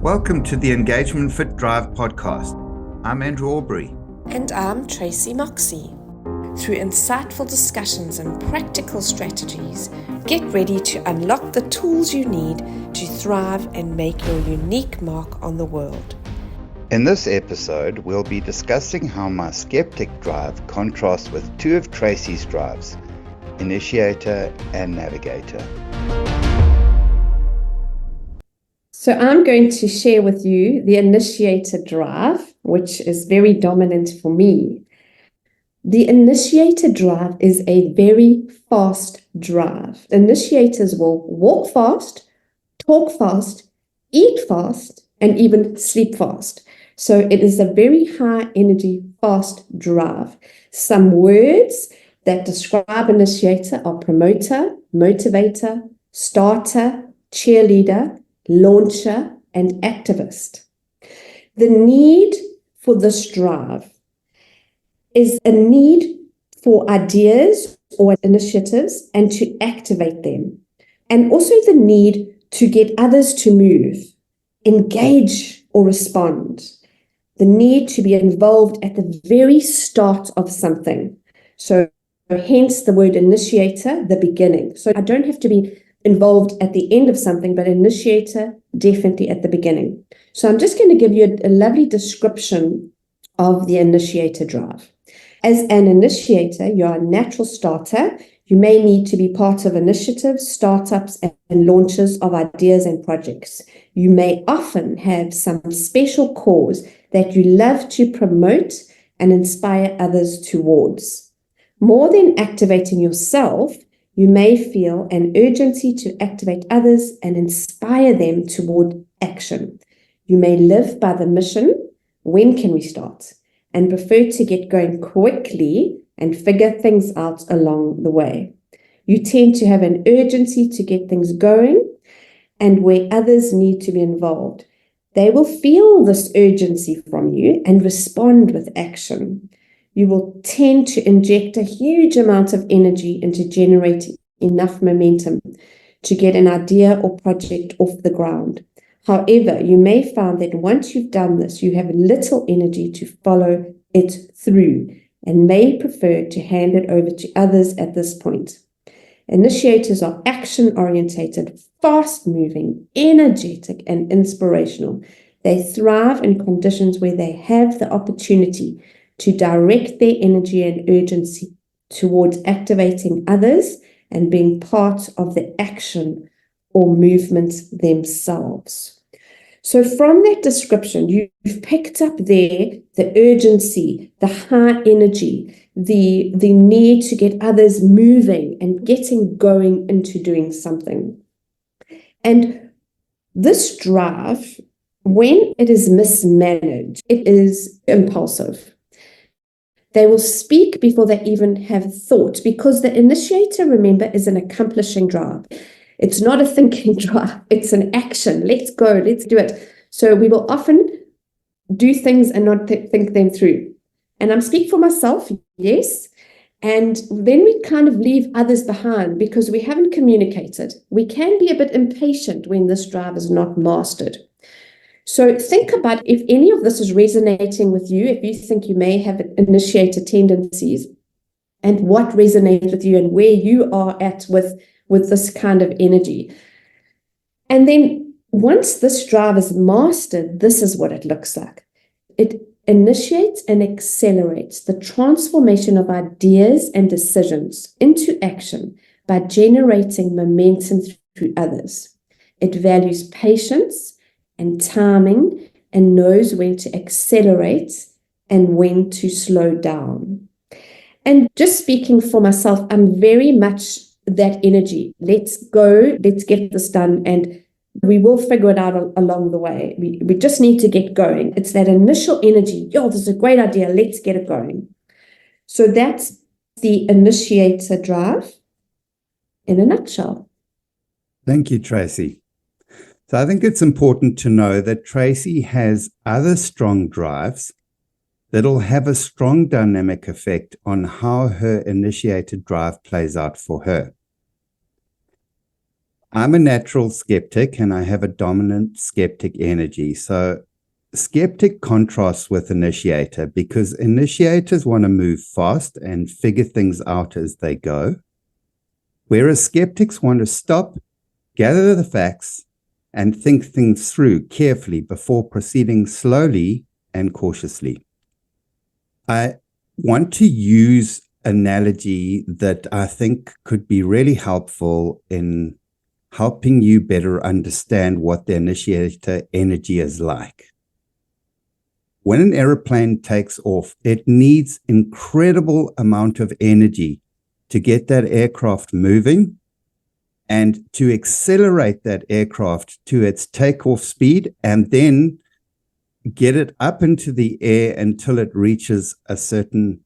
Welcome to the Engagement Fit Drive podcast. I'm Andrew Aubrey. And I'm Tracy Moxie. Through insightful discussions and practical strategies, get ready to unlock the tools you need to thrive and make your unique mark on the world. In this episode, we'll be discussing how my Skeptic drive contrasts with two of Tracy's drives, Initiator and Navigator. So I'm going to share with you the Initiator drive, which is very dominant for me. The Initiator drive is a very fast drive. Initiators will walk fast, talk fast, eat fast, and even sleep fast. So it is a very high energy, fast drive. Some words that describe Initiator are promoter, motivator, starter, cheerleader, launcher, and activist. The need for this drive is a need for ideas or initiatives and to activate them, and also the need to get others to move, engage, or respond. The need to be involved at the very start of something. So hence the word initiator, the beginning. So I don't have to be involved at the end of something, but initiator definitely at the beginning. So I'm just going to give you a lovely description of the Initiator drive. As an initiator, you're a natural starter. You may need to be part of initiatives, startups, and launches of ideas and projects. You may often have some special cause that you love to promote and inspire others towards. More than activating yourself, you may feel an urgency to activate others and inspire them toward action. You may live by the mission, when can we start, and prefer to get going quickly and figure things out along the way. You tend to have an urgency to get things going, and where others need to be involved, they will feel this urgency from you and respond with action. You will tend to inject a huge amount of energy into generating enough momentum to get an idea or project off the ground. However, you may find that once you've done this, you have little energy to follow it through and may prefer to hand it over to others at this point. Initiators are action-orientated, fast-moving, energetic, and inspirational. They thrive in conditions where they have the opportunity to direct their energy and urgency towards activating others and being part of the action or movement themselves. So from that description, you've picked up there the urgency, the high energy, the need to get others moving and getting going into doing something. And this drive, when it is mismanaged, it is impulsive. They will speak before they even have thought, because the initiator, remember, is an accomplishing drive. It's not a thinking drive. It's an action. Let's go. Let's do it. So we will often do things and not think them through. And I'm speaking for myself, yes. And then we kind of leave others behind because we haven't communicated. We can be a bit impatient when this drive is not mastered. So think about if any of this is resonating with you, if you think you may have initiator tendencies, and what resonates with you and where you are at with this kind of energy. And then once this drive is mastered, this is what it looks like. It initiates and accelerates the transformation of ideas and decisions into action by generating momentum through others. It values patience and timing, and knows when to accelerate and when to slow down. And just speaking for myself, I'm very much that energy. Let's go, let's get this done, and we will figure it out along the way. We just need to get going. It's that initial energy. Yo, this is a great idea. Let's get it going. So that's the Initiator drive in a nutshell. Thank you, Tracy. So I think it's important to know that Tracy has other strong drives that'll have a strong dynamic effect on how her initiated drive plays out for her. I'm a natural skeptic and I have a dominant skeptic energy. So skeptic contrasts with initiator because initiators want to move fast and figure things out as they go, whereas skeptics want to stop, gather the facts, and think things through carefully before proceeding slowly and cautiously. I want to use analogy that I think could be really helpful in helping you better understand what the initiator energy is like. When an airplane takes off, it needs incredible amount of energy to get that aircraft moving and to accelerate that aircraft to its takeoff speed and then get it up into the air until it reaches a certain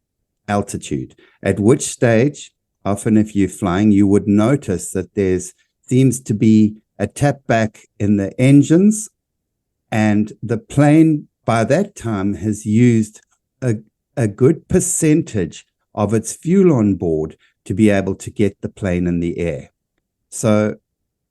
altitude, at which stage, often if you're flying, you would notice that seems to be a tap back in the engines, and the plane by that time has used a good percentage of its fuel on board to be able to get the plane in the air. So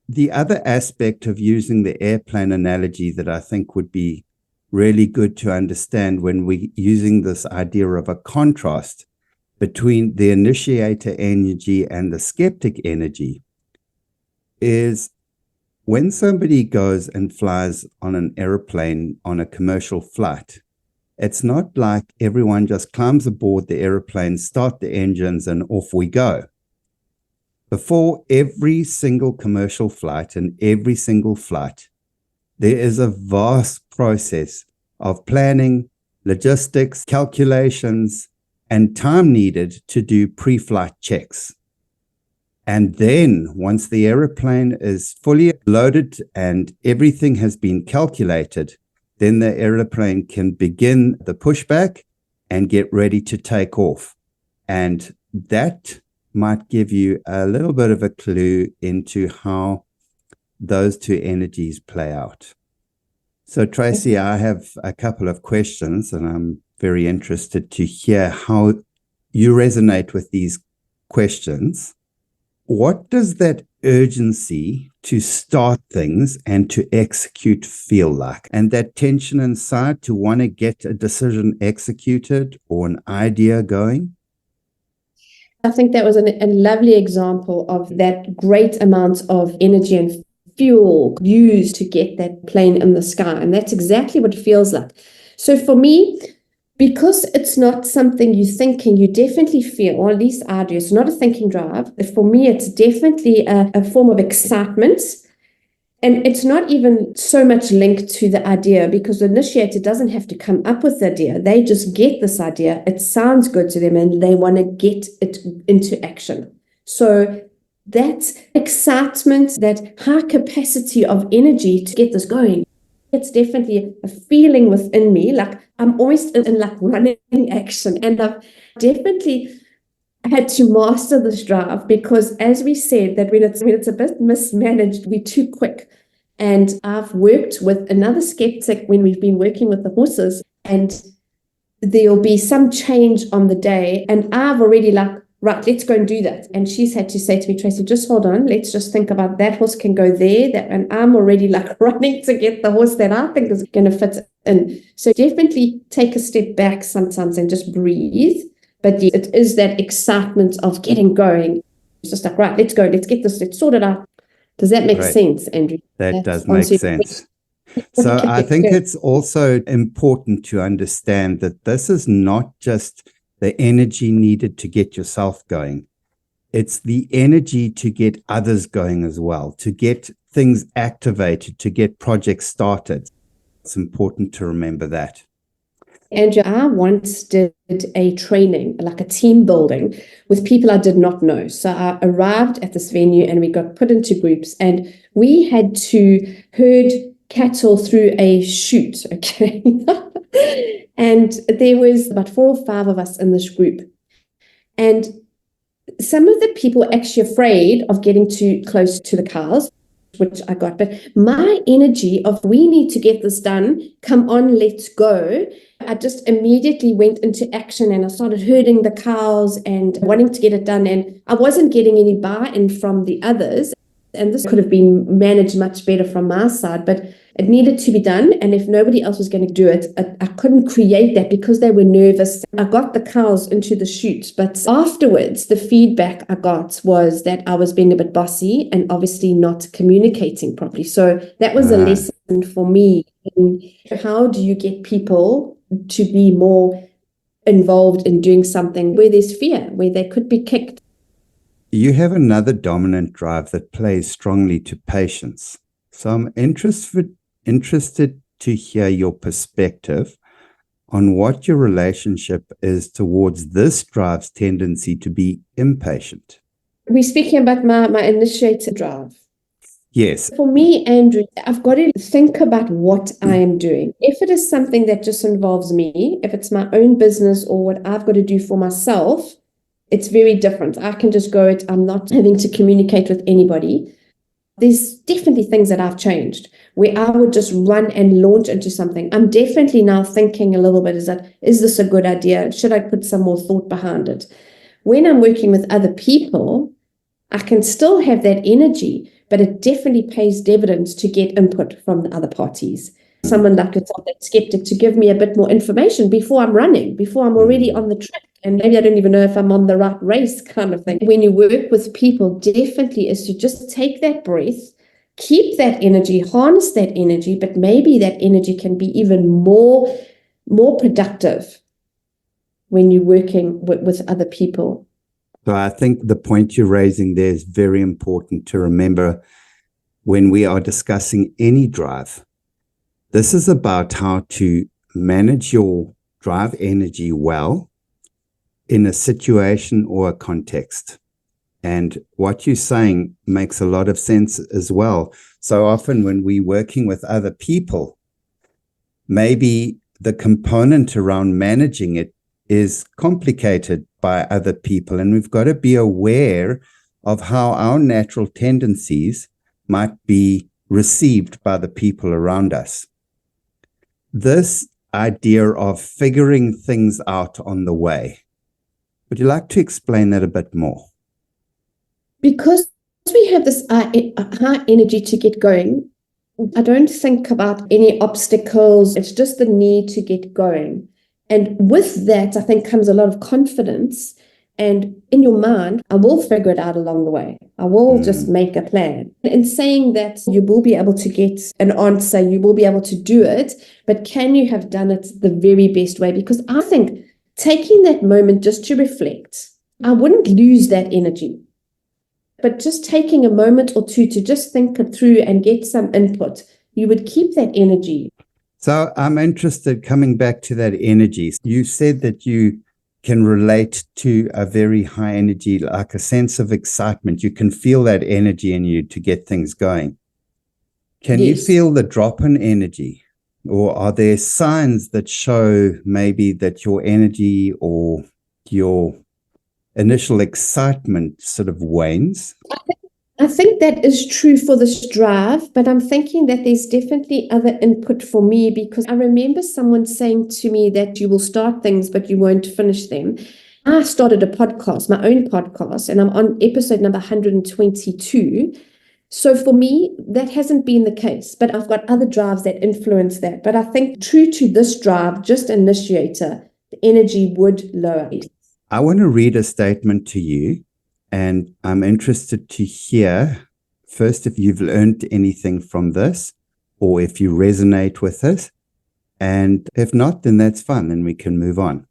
the other aspect of using the airplane analogy that I think would be really good to understand when we're using this idea of a contrast between the initiator energy and the skeptic energy is when somebody goes and flies on an airplane on a commercial flight, it's not like everyone just climbs aboard the airplane, start the engines, and off we go. Before every single commercial flight and every single flight, there is a vast process of planning, logistics, calculations, and time needed to do pre-flight checks. And then once the airplane is fully loaded and everything has been calculated, then the airplane can begin the pushback and get ready to take off. And that might give you a little bit of a clue into how those two energies play out. So Tracy, I have a couple of questions and I'm very interested to hear how you resonate with these questions. What does that urgency to start things and to execute feel like? And that tension inside to want to get a decision executed or an idea going? I think that was a lovely example of that great amount of energy and fuel used to get that plane in the sky. And that's exactly what it feels like. So for me, because it's not something you're thinking, you definitely feel, or at least I do, it's not a thinking drive. For me, it's definitely a form of excitement. And it's not even so much linked to the idea because the initiator doesn't have to come up with the idea. They just get this idea. It sounds good to them and they want to get it into action. So that excitement, that high capacity of energy to get this going, it's definitely a feeling within me, like I'm almost in like running action. And I've definitely had to master this drive because, as we said, that when it's a bit mismanaged, we're too quick. And I've worked with another skeptic when we've been working with the horses, and there'll be some change on the day, and I've already like, right, let's go and do that. And she's had to say to me, Tracy, just hold on. Let's just think about that horse can go there. And I'm already like running to get the horse that I think is going to fit in. So definitely take a step back sometimes and just breathe. But it is that excitement of getting going. It's just like, right, let's go. Let's get this. Let's sort it out. Does that make sense, Andrew? That does make sense. So I think it's also important to understand that this is not just the energy needed to get yourself going. It's the energy to get others going as well, to get things activated, to get projects started. It's important to remember that. Andrew, I once did a training, like a team building, with people I did not know. So I arrived at this venue and we got put into groups and we had to herd cattle through a chute, okay? And there was about 4 or 5 of us in this group. And some of the people were actually afraid of getting too close to the cows, which I got. But my energy of we need to get this done, come on, let's go. I just immediately went into action and I started herding the cows and wanting to get it done. And I wasn't getting any buy-in from the others. And this could have been managed much better from my side, but it needed to be done. And if nobody else was going to do it, I couldn't create that because they were nervous. I got the cows into the chute, but afterwards, the feedback I got was that I was being a bit bossy and obviously not communicating properly. So that was a lesson for me in how do you get people to be more involved in doing something where there's fear, where they could be kicked. You have another dominant drive that plays strongly to patience. So I'm interested to hear your perspective on what your relationship is towards this drive's tendency to be impatient. We're speaking about my initiator drive. Yes. For me, Andrew, I've got to think about what I am doing. If it is something that just involves me, if it's my own business or what I've got to do for myself, it's very different. I can just go, I'm not having to communicate with anybody. There's definitely things that I've changed where I would just run and launch into something. I'm definitely now thinking a little bit, is this a good idea? Should I put some more thought behind it? When I'm working with other people, I can still have that energy, but it definitely pays dividends to get input from the other parties. Someone like yourself, that skeptic, to give me a bit more information before I'm running, before I'm already on the track. And maybe I don't even know if I'm on the right race kind of thing. When you work with people, definitely is to just take that breath, keep that energy, harness that energy, but maybe that energy can be even more productive when you're working with other people. So I think the point you're raising there is very important to remember when we are discussing any drive. This is about how to manage your drive energy well in a situation or a context. And what you're saying makes a lot of sense as well. So often when we're working with other people, maybe the component around managing it is complicated by other people. And we've got to be aware of how our natural tendencies might be received by the people around us. This idea of figuring things out on the way, would you like to explain that a bit more? Because we have this high energy to get going, I don't think about any obstacles. It's just the need to get going. And with that, I think comes a lot of confidence. And in your mind, I will figure it out along the way. I will just make a plan. In saying that, you will be able to get an answer, you will be able to do it, but can you have done it the very best way? Because I think taking that moment just to reflect, I wouldn't lose that energy. But just taking a moment or two to just think it through and get some input, you would keep that energy. So I'm interested, coming back to that energy. You said that you can relate to a very high energy, like a sense of excitement. You can feel that energy in you to get things going. Can you feel the drop in energy? Or are there signs that show maybe that your energy or your initial excitement sort of wanes? I think that is true for this drive, but I'm thinking that there's definitely other input for me, because I remember someone saying to me that you will start things, but you won't finish them. I started a podcast, my own podcast, and I'm on episode number 122. So for me, that hasn't been the case, but I've got other drives that influence that. But I think true to this drive, just Initiator, the energy would lower. I want to read a statement to you, and I'm interested to hear first if you've learned anything from this or if you resonate with it. And if not, then that's fine, then we can move on.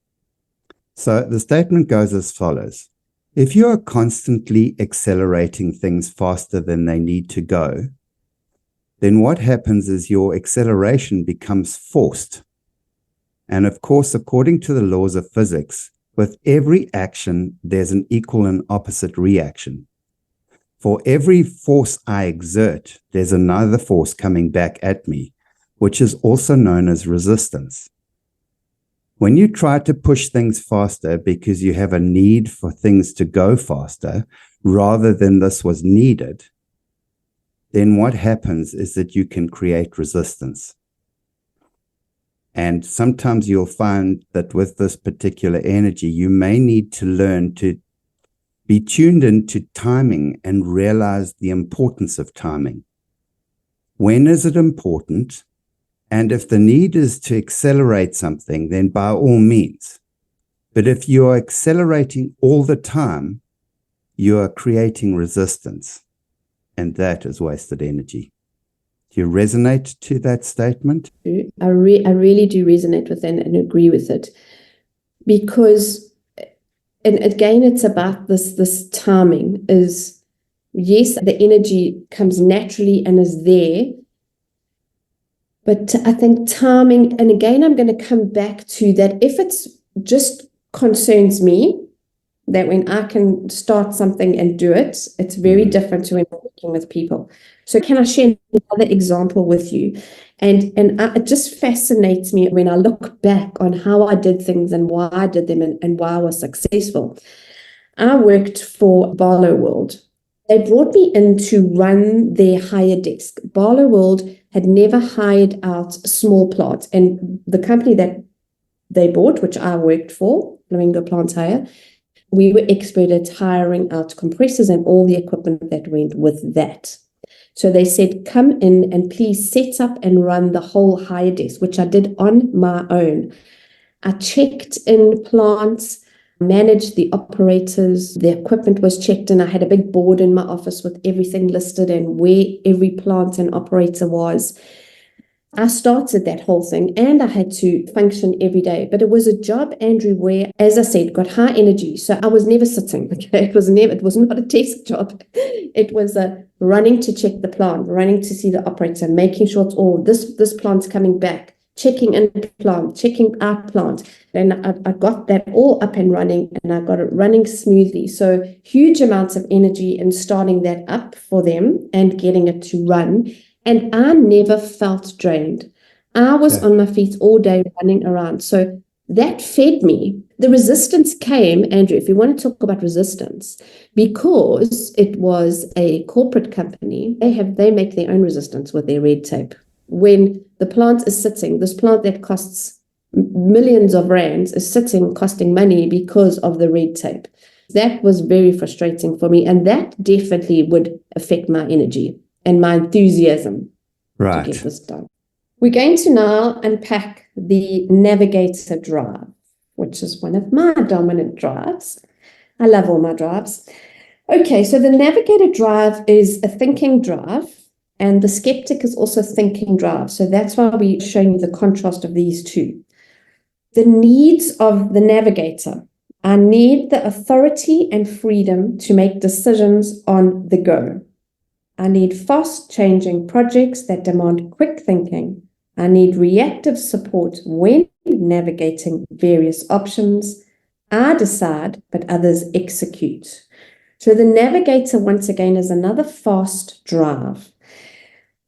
So the statement goes as follows. If you are constantly accelerating things faster than they need to go, then what happens is your acceleration becomes forced. And of course, according to the laws of physics, with every action, there's an equal and opposite reaction. For every force I exert, there's another force coming back at me, which is also known as resistance. When you try to push things faster because you have a need for things to go faster, rather than this was needed, then what happens is that you can create resistance. And sometimes you'll find that with this particular energy, you may need to learn to Be tuned into timing and realize the importance of timing. When is it important? And if the need is to accelerate something, then by all means. But if you are accelerating all the time, you are creating resistance, and that is wasted energy. Do you resonate to that statement? I really do resonate with it and agree with it, because, and again, it's about this timing. Is, yes, the energy comes naturally and is there, but I think timing, and again, I'm going to come back to that. If it's just concerns me, that when I can start something and do it, it's very different to when I'm working with people. So can I share another example with you? And it just fascinates me when I look back on how I did things and why I did them and why I was successful. I worked for Barlow World. They brought me in to run their hire desk. Barlow World had never hired out small plants, and the company that they bought, which I worked for, Flamingo Plant Hire, we were expert at hiring out compressors and all the equipment that went with that. So they said, come in and please set up and run the whole hire desk, which I did on my own. I checked in plants, managed the operators, the equipment was checked in. I had a big board in my office with everything listed and where every plant and operator was. I started that whole thing and I had to function every day. But it was a job, Andrew, where, as I said, got high energy. So I was never sitting. Okay? It was not a desk job. It was running to check the plant, running to see the operator, making sure it's all, this plant's coming back, checking in plant, checking out plant. And I got that all up and running, and I got it running smoothly. So huge amounts of energy in starting that up for them and getting it to run. And I never felt drained. I was on my feet all day running around. So that fed me. The resistance came, Andrew, if you want to talk about resistance, because it was a corporate company, they make their own resistance with their red tape. When the plant is sitting, this plant that costs millions of rands is sitting, costing money because of the red tape. That was very frustrating for me. And that definitely would affect my energy and my enthusiasm to get this done. We're going to now unpack the Navigator drive, which is one of my dominant drives. I love all my drives. Okay, so the Navigator drive is a thinking drive, and the Skeptic is also thinking drive. So that's why we're showing you the contrast of these two. The needs of the Navigator. I need the authority and freedom to make decisions on the go. I need fast-changing projects that demand quick thinking. I need reactive support when navigating various options. I decide, but others execute. So the Navigator, once again, is another fast drive.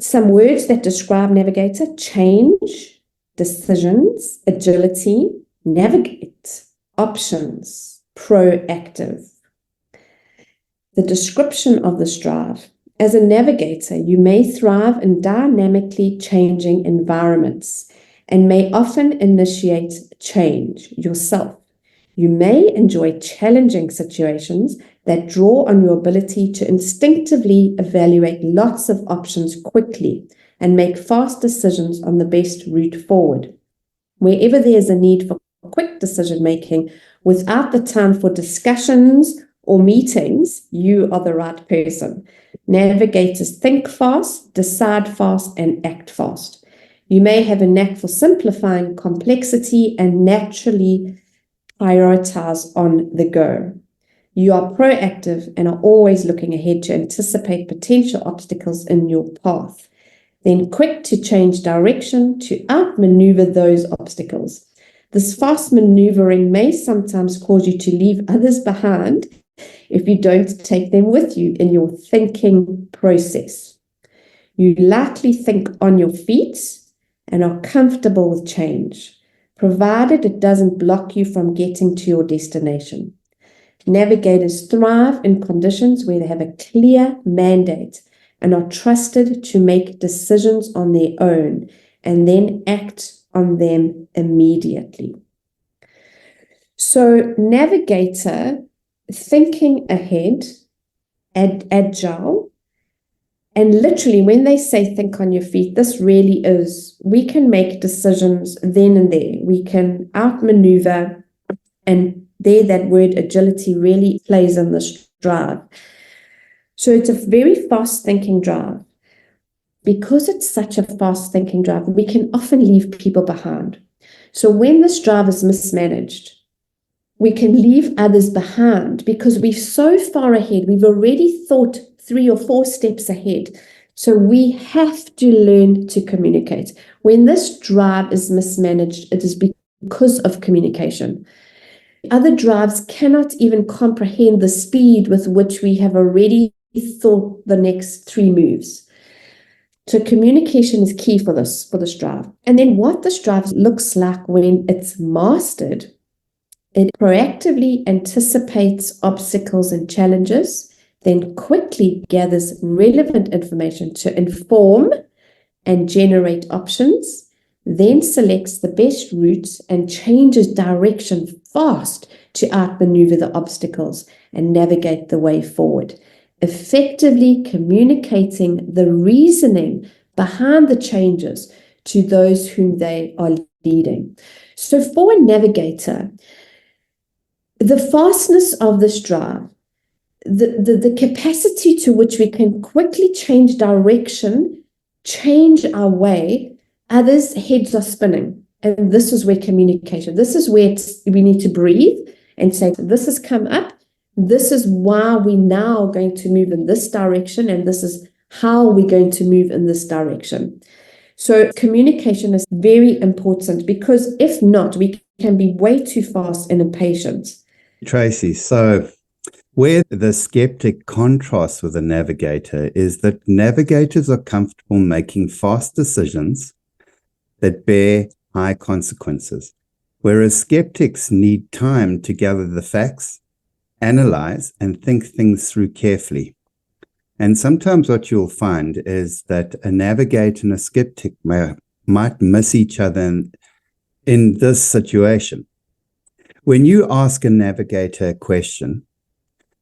Some words that describe Navigator: change, decisions, agility, navigate, options, proactive. The description of this drive. As a navigator, you may thrive in dynamically changing environments and may often initiate change yourself. You may enjoy challenging situations that draw on your ability to instinctively evaluate lots of options quickly and make fast decisions on the best route forward. Wherever there is a need for quick decision-making without the time for discussions or meetings, you are the right person. Navigators think fast, decide fast, and act fast. You may have a knack for simplifying complexity and naturally prioritize on the go. You are proactive and are always looking ahead to anticipate potential obstacles in your path, then quick to change direction to outmaneuver those obstacles. This fast maneuvering may sometimes cause you to leave others behind if you don't take them with you in your thinking process. You lightly think on your feet and are comfortable with change, provided it doesn't block you from getting to your destination. Navigators thrive in conditions where they have a clear mandate and are trusted to make decisions on their own and then act on them immediately. So Navigator thinking ahead, agile. And literally, when they say think on your feet, this really is, we can make decisions then and there. We can outmaneuver, and there that word agility really plays in this drive. So it's a very fast-thinking drive. Because it's such a fast-thinking drive, we can often leave people behind. So when this drive is mismanaged, we can leave others behind because we're so far ahead. We've already thought 3 or 4 steps ahead. So we have to learn to communicate. When this drive is mismanaged, it is because of communication. Other drives cannot even comprehend the speed with which we have already thought the next 3 moves. So communication is key for this drive. And then what this drive looks like when it's mastered, it proactively anticipates obstacles and challenges, then quickly gathers relevant information to inform and generate options, then selects the best routes and changes direction fast to outmaneuver the obstacles and navigate the way forward, effectively communicating the reasoning behind the changes to those whom they are leading. So for a navigator, the fastness of this drive, the capacity to which we can quickly change direction, change our way, others' heads are spinning. And this is where communication, this is where we need to breathe and say, this has come up. This is why we're now going to move in this direction, and this is how we're going to move in this direction. So communication is very important because if not, we can be way too fast and impatient. Tracy, so where the skeptic contrasts with the navigator is that navigators are comfortable making fast decisions that bear high consequences, whereas skeptics need time to gather the facts, analyze, and think things through carefully. And sometimes what you'll find is that a navigator and a skeptic might miss each other in this situation. When you ask a navigator a question,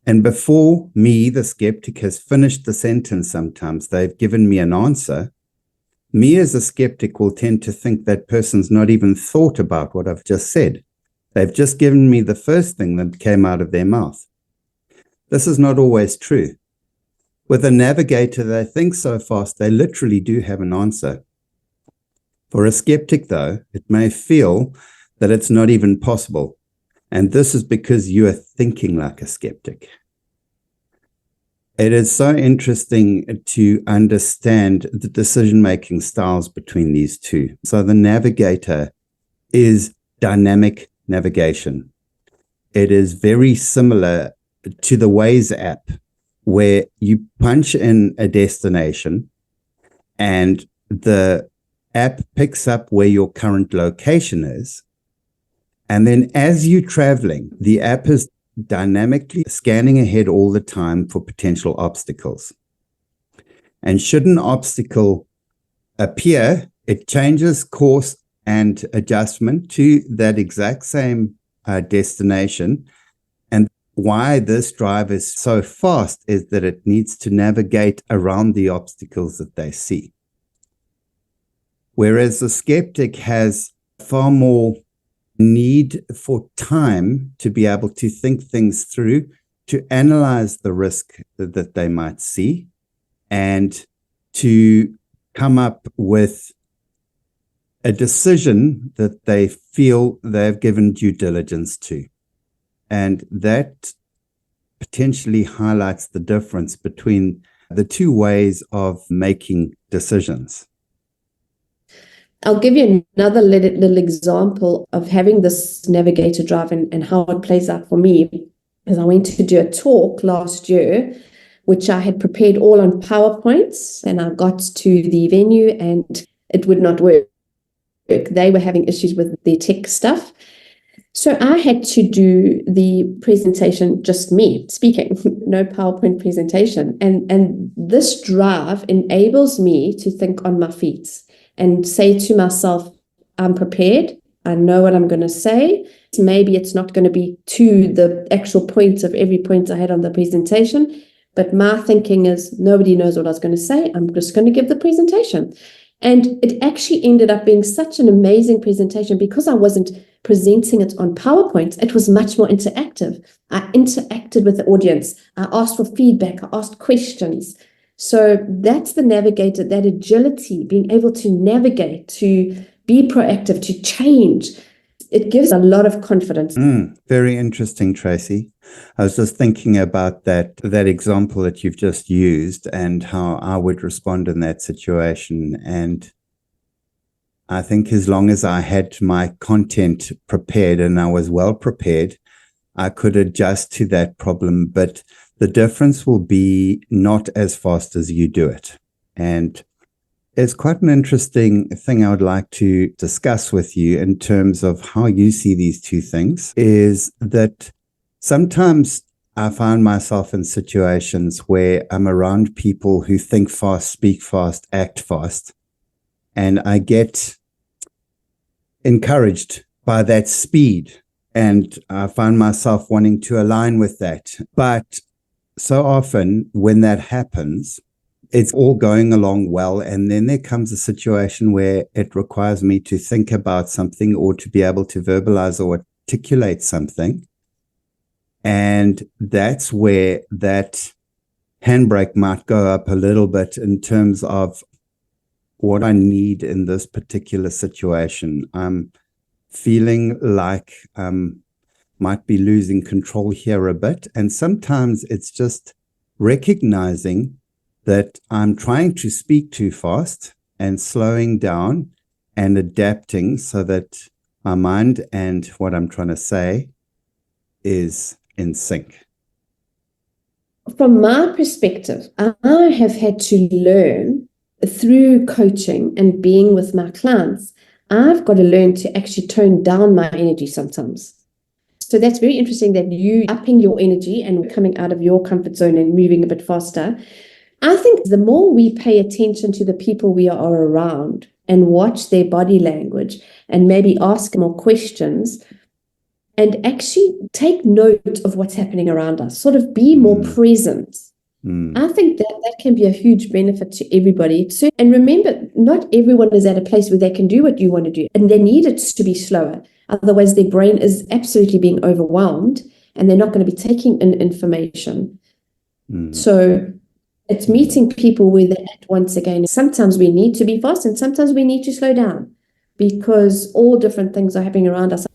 and before me, the skeptic, has finished the sentence, sometimes they've given me an answer, me as a skeptic will tend to think that person's not even thought about what I've just said. They've just given me the first thing that came out of their mouth. This is not always true. With a navigator, they think so fast, they literally do have an answer. For a skeptic, though, it may feel that it's not even possible. And this is because you are thinking like a skeptic. It is so interesting to understand the decision-making styles between these two. So the navigator is dynamic navigation. It is very similar to the Waze app, where you punch in a destination and the app picks up where your current location is. And then as you're traveling, the app is dynamically scanning ahead all the time for potential obstacles. And should an obstacle appear, it changes course and adjustment to that exact same destination. And why this drive is so fast is that it needs to navigate around the obstacles that they see. Whereas the skeptic has far more need for time to be able to think things through, to analyze the risk that they might see, and to come up with a decision that they feel they've given due diligence to. And that potentially highlights the difference between the two ways of making decisions. I'll give you another little example of having this navigator drive and how it plays out for me. Because I went to do a talk last year, which I had prepared all on PowerPoints, and I got to the venue and it would not work. They were having issues with their tech stuff. So I had to do the presentation, just me speaking, no PowerPoint presentation. And this drive enables me to think on my feet and say to myself, I'm prepared, I know what I'm going to say. Maybe it's not going to be to the actual point of every point I had on the presentation, but my thinking is nobody knows what I was going to say. I'm just going to give the presentation. And it actually ended up being such an amazing presentation because I wasn't presenting it on PowerPoint. It was much more interactive. I interacted with the audience. I asked for feedback. I asked questions. So that's the navigator, that agility, being able to navigate, to be proactive, to change. It gives a lot of confidence. Very interesting, Tracy. I was just thinking about that example that you've just used and how I would respond in that situation. And I think as long as I had my content prepared and I was well prepared, I could adjust to that problem. But the difference will be not as fast as you do it. And it's quite an interesting thing I would like to discuss with you in terms of how you see these two things, is that sometimes I find myself in situations where I'm around people who think fast, speak fast, act fast, and I get encouraged by that speed, and I find myself wanting to align with that. But so often when that happens, it's all going along well, and then there comes a situation where it requires me to think about something or to be able to verbalize or articulate something. And that's where that handbrake might go up a little bit in terms of what I need in this particular situation. I'm feeling like might be losing control here a bit. And sometimes it's just recognizing that I'm trying to speak too fast and slowing down and adapting so that my mind and what I'm trying to say is in sync. From my perspective, I have had to learn through coaching and being with my clients. I've got to learn to actually tone down my energy sometimes. So that's very interesting that you upping your energy and coming out of your comfort zone and moving a bit faster. I think the more we pay attention to the people we are around and watch their body language and maybe ask more questions and actually take note of what's happening around us, sort of be more present. I think that can be a huge benefit to everybody. And remember, not everyone is at a place where they can do what you want to do, and they need it to be slower. Otherwise, their brain is absolutely being overwhelmed and they're not going to be taking in information. So it's meeting people where they're at once again. Sometimes we need to be fast and sometimes we need to slow down because all different things are happening around us.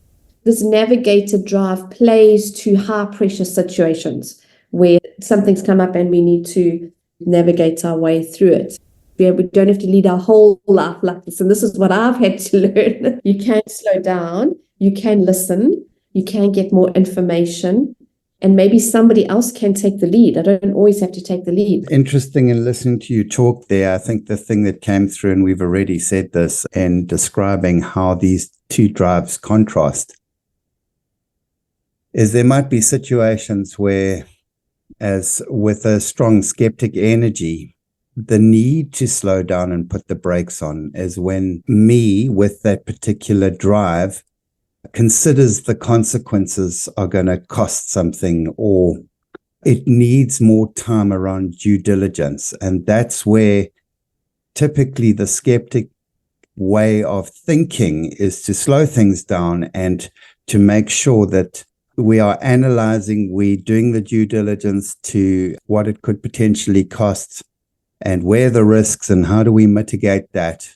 This navigator drive plays to high pressure situations where something's come up and we need to navigate our way through it. We don't have to lead our whole life like this. And this is what I've had to learn. You can slow down, you can listen, you can get more information, and maybe somebody else can take the lead. I don't always have to take the lead. Interesting in listening to you talk there. I think the thing that came through, and we've already said this in describing how these two drives contrast, is there might be situations where, as with a strong skeptic energy, the need to slow down and put the brakes on is when me with that particular drive considers the consequences are going to cost something, or it needs more time around due diligence. And that's where typically the skeptic way of thinking is to slow things down and to make sure that we are analyzing, we're doing the due diligence to what it could potentially cost and where the risks and how do we mitigate that.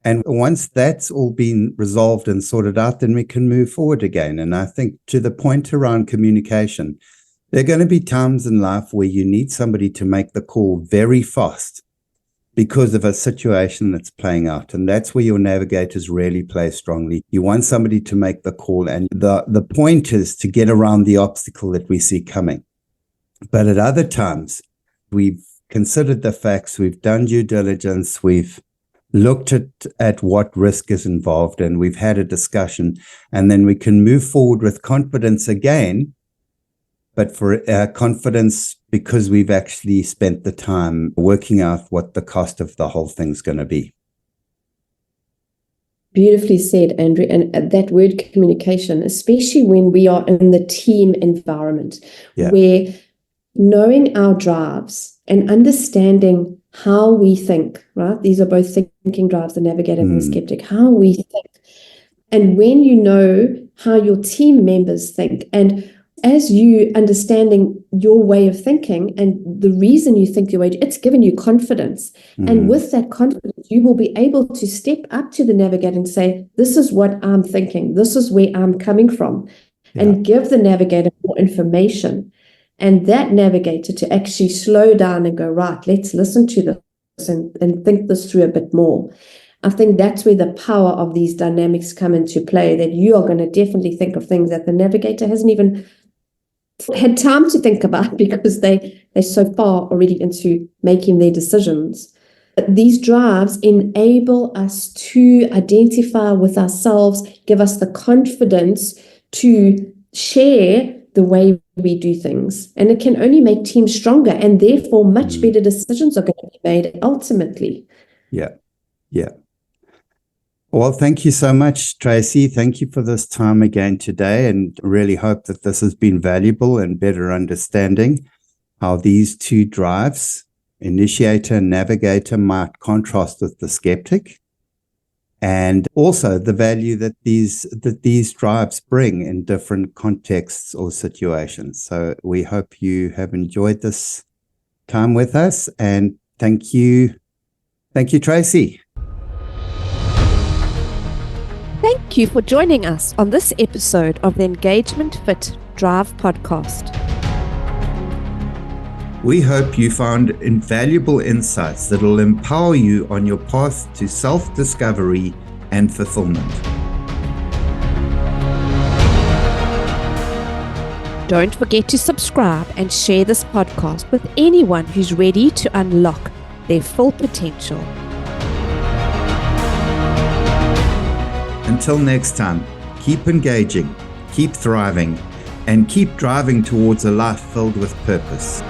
And once that's all been resolved and sorted out, then we can move forward again. And I think to the point around communication, there are going to be times in life where you need somebody to make the call very fast because of a situation that's playing out. And that's where your navigators really play strongly. You want somebody to make the call, and the point is to get around the obstacle that we see coming. But at other times, we've considered the facts, we've done due diligence, we've looked at what risk is involved, and we've had a discussion, and then we can move forward with confidence again, but for confidence because we've actually spent the time working out what the cost of the whole thing's going to be. beautifully said, Andrew. And that word communication, especially when we are in the team environment, where knowing our drives and understanding how we think, right? These are both thinking drives, the navigator and the skeptic, how we think. And when you know how your team members think, and as you understanding your way of thinking and the reason you think your way, it's given you confidence. And with that confidence, you will be able to step up to the navigator and say, this is what I'm thinking. This is where I'm coming from. And give the navigator more information. And that navigator to actually slow down and go, right, let's listen to this and think this through a bit more. I think that's where the power of these dynamics come into play, that you are going to definitely think of things that the navigator hasn't even had time to think about because they're so far already into making their decisions. But these drives enable us to identify with ourselves, give us the confidence to share the way we do things. And it can only make teams stronger, and therefore much better decisions are going to be made ultimately. Yeah. Well, thank you so much, Tracy. Thank you for this time again today, and really hope that this has been valuable and better understanding how these two drives, Initiator and Navigator, might contrast with the skeptic, and also the value that these drives bring in different contexts or situations. So we hope you have enjoyed this time with us, and thank you, Tracy. Thank you for joining us on this episode of the Engagement Fit Drive podcast. We hope you found invaluable insights that will empower you on your path to self-discovery and fulfillment. Don't forget to subscribe and share this podcast with anyone who's ready to unlock their full potential. Until next time, keep engaging, keep thriving, and keep driving towards a life filled with purpose.